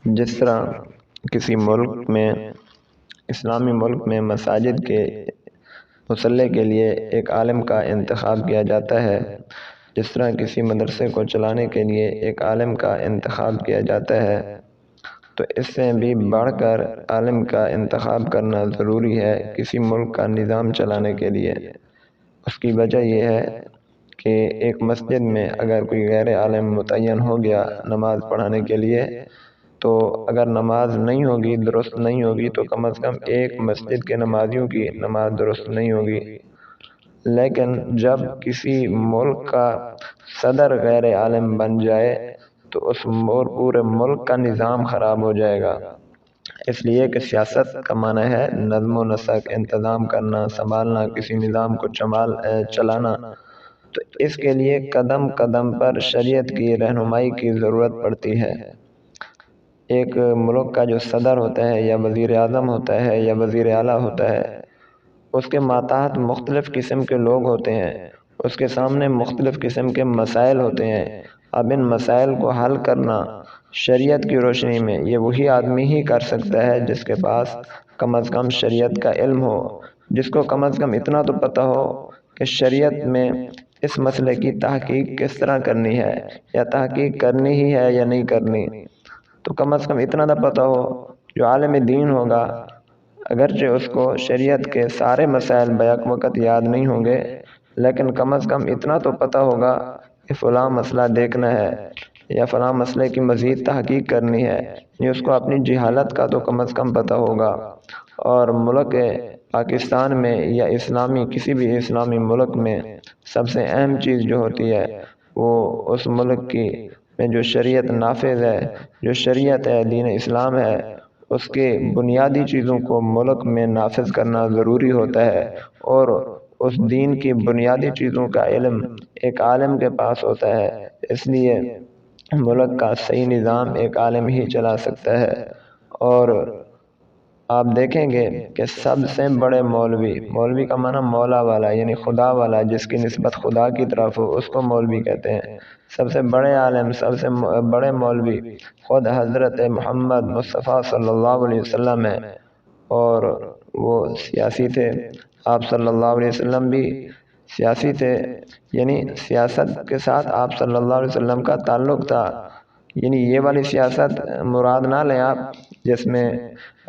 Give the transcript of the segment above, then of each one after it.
جس طرح کسی ملک میں، اسلامی ملک میں، مساجد کے مصلی کے لیے ایک عالم کا انتخاب کیا جاتا ہے، جس طرح کسی مدرسے کو چلانے کے لیے ایک عالم کا انتخاب کیا جاتا ہے، تو اس سے بھی بڑھ کر عالم کا انتخاب کرنا ضروری ہے کسی ملک کا نظام چلانے کے لیے۔ اس کی وجہ یہ ہے کہ ایک مسجد میں اگر کوئی غیر عالم متعین ہو گیا نماز پڑھانے کے لیے، تو اگر نماز نہیں ہوگی، درست نہیں ہوگی، تو کم از کم ایک مسجد کے نمازیوں کی نماز درست نہیں ہوگی۔ لیکن جب کسی ملک کا صدر غیر عالم بن جائے تو اس پورے ملک کا نظام خراب ہو جائے گا۔ اس لیے کہ سیاست کا معنی ہے نظم و نسق، انتظام کرنا، سنبھالنا، کسی نظام کو چلانا۔ تو اس کے لیے قدم قدم پر شریعت کی رہنمائی کی ضرورت پڑتی ہے۔ ایک ملک کا جو صدر ہوتا ہے یا وزیر اعظم ہوتا ہے یا وزیر اعلیٰ ہوتا ہے، اس کے ماتحت مختلف قسم کے لوگ ہوتے ہیں، اس کے سامنے مختلف قسم کے مسائل ہوتے ہیں۔ اب ان مسائل کو حل کرنا شریعت کی روشنی میں یہ وہی آدمی ہی کر سکتا ہے جس کے پاس کم از کم شریعت کا علم ہو، جس کو کم از کم اتنا تو پتہ ہو کہ شریعت میں اس مسئلے کی تحقیق کس طرح کرنی ہے، یا تحقیق کرنی ہی ہے یا نہیں کرنی۔ تو کم از کم اتنا تو پتہ ہو، جو عالم دین ہوگا اگرچہ اس کو شریعت کے سارے مسائل بیک وقت یاد نہیں ہوں گے، لیکن کم از کم اتنا تو پتہ ہوگا کہ فلاں مسئلہ دیکھنا ہے یا فلاں مسئلے کی مزید تحقیق کرنی ہے، یہ اس کو اپنی جہالت کا تو کم از کم پتہ ہوگا۔ اور ملک پاکستان میں یا کسی بھی اسلامی ملک میں سب سے اہم چیز جو ہوتی ہے وہ اس ملک کی میں جو شریعت نافذ ہے، جو شریعت ہے، دین اسلام ہے، اس کے بنیادی چیزوں کو ملک میں نافذ کرنا ضروری ہوتا ہے، اور اس دین کی بنیادی چیزوں کا علم ایک عالم کے پاس ہوتا ہے۔ اس لیے ملک کا صحیح نظام ایک عالم ہی چلا سکتا ہے۔ اور آپ دیکھیں گے کہ سب سے بڑے مولوی کا معنی مولا والا، یعنی خدا والا، جس کی نسبت خدا کی طرف ہو، اس کو مولوی کہتے ہیں۔ سب سے بڑے عالم، سب سے بڑے مولوی خود حضرت محمد مصطفیٰ صلی اللہ علیہ وسلم ہیں، اور وہ سیاسی تھے۔ آپ صلی اللہ علیہ وسلم بھی سیاسی تھے، یعنی سیاست کے ساتھ آپ صلی اللہ علیہ وسلم کا تعلق تھا۔ یعنی یہ والی سیاست مراد نہ لیں آپ، جس میں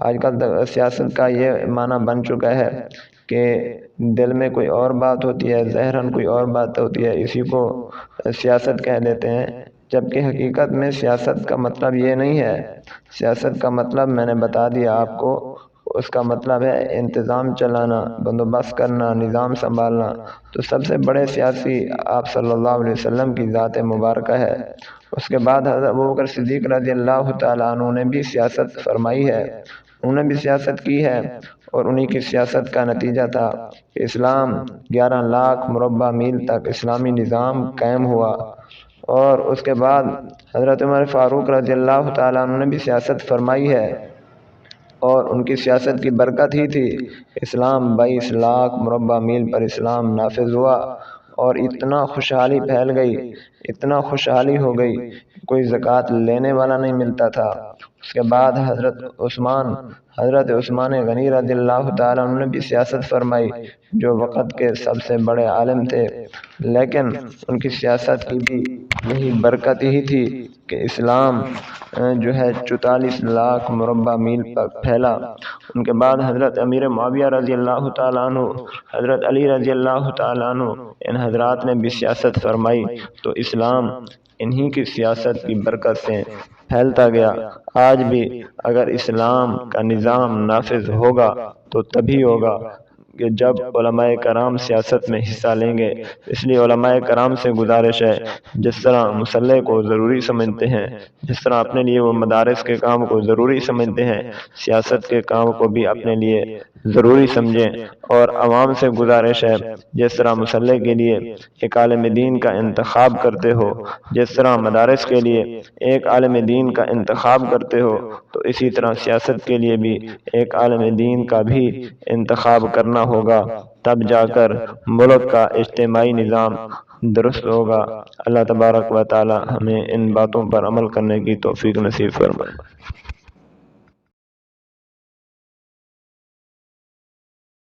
آج کل سیاست کا یہ معنی بن چکا ہے کہ دل میں کوئی اور بات ہوتی ہے، ظاہراً کوئی اور بات ہوتی ہے، اسی کو سیاست کہہ دیتے ہیں، جبکہ حقیقت میں سیاست کا مطلب یہ نہیں ہے۔ سیاست کا مطلب میں نے بتا دیا آپ کو، اس کا مطلب ہے انتظام چلانا، بندوبست کرنا، نظام سنبھالنا۔ تو سب سے بڑے سیاسی آپ صلی اللہ علیہ وسلم کی ذات مبارکہ ہے۔ اس کے بعد حضرت ابوبکر صدیق رضی اللہ تعالیٰ عنہ نے بھی سیاست فرمائی ہے، انہوں نے بھی سیاست کی ہے، اور انہی کی سیاست کا نتیجہ تھا کہ اسلام 11 لاکھ مربع میل تک اسلامی نظام قائم ہوا۔ اور اس کے بعد حضرت عمر فاروق رضی اللہ تعالیٰ عنہ نے بھی سیاست فرمائی ہے، اور ان کی سیاست کی برکت ہی تھی اسلام 22 لاکھ مربع میل پر اسلام نافذ ہوا، اور اتنا خوشحالی پھیل گئی، اتنا خوشحالی ہو گئی، کوئی زکوٰۃ لینے والا نہیں ملتا تھا۔ اس کے بعد حضرت عثمان غنی رضی اللہ تعالیٰ عنہ نے بھی سیاست فرمائی، جو وقت کے سب سے بڑے عالم تھے، لیکن ان کی سیاست کی بھی یہی برکت ہی تھی کہ اسلام جو ہے 44 لاکھ مربع میل پر پھیلا۔ ان کے بعد حضرت امیر معاویہ رضی اللہ تعالیٰ عنہ، حضرت علی رضی اللہ تعالیٰ عنہ، ان حضرات نے بھی سیاست فرمائی، تو اسلام انہی کی سیاست کی برکت سے پھیلتا گیا۔ آج بھی اگر اسلام کا نظام نافذ ہوگا تو تبھی ہوگا کہ جب علماء کرام سیاست میں حصہ لیں گے۔ اس لیے علماء کرام سے گزارش ہے، جس طرح مصلی کو ضروری سمجھتے ہیں، جس طرح اپنے لیے وہ مدارس کے کام کو ضروری سمجھتے ہیں، سیاست کے کام کو بھی اپنے لیے ضروری سمجھیں۔ اور عوام سے گزارش ہے، جس طرح مصلی کے لیے ایک عالم دین کا انتخاب کرتے ہو، جس طرح مدارس کے لیے ایک عالم دین کا انتخاب کرتے ہو، تو اسی طرح سیاست کے لیے بھی ایک عالم دین کا بھی انتخاب کرنا ہوگا، تب جا کر ملک کا اجتماعی نظام درست ہوگا۔ اللہ تبارک و تعالی ہمیں ان باتوں پر عمل کرنے کی توفیق نصیب فرمائے۔